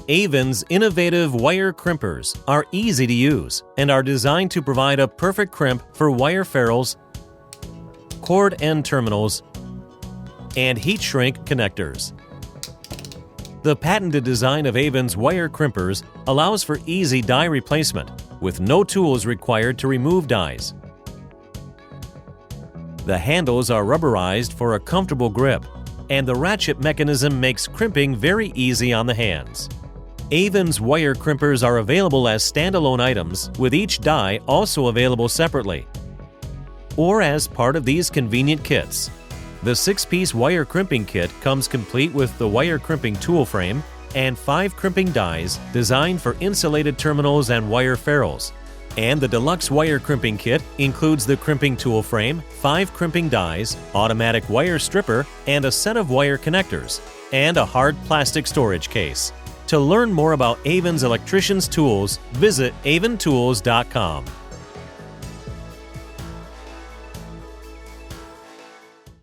Aven's innovative wire crimpers are easy to use and are designed to provide a perfect crimp for wire ferrules, cord end terminals, and heat shrink connectors. The patented design of Aven's wire crimpers allows for easy die replacement, with no tools required to remove dies. The handles are rubberized for a comfortable grip, and the ratchet mechanism makes crimping very easy on the hands. Aven's wire crimpers are available as standalone items, with each die also available separately, or as part of these convenient kits. The 6-piece wire crimping kit comes complete with the wire crimping tool frame and 5 crimping dies designed for insulated terminals and wire ferrules. And the deluxe wire crimping kit includes the crimping tool frame, 5 crimping dies, automatic wire stripper, and a set of wire connectors, and a hard plastic storage case. To learn more about Aven's electrician's tools, visit aventools.com.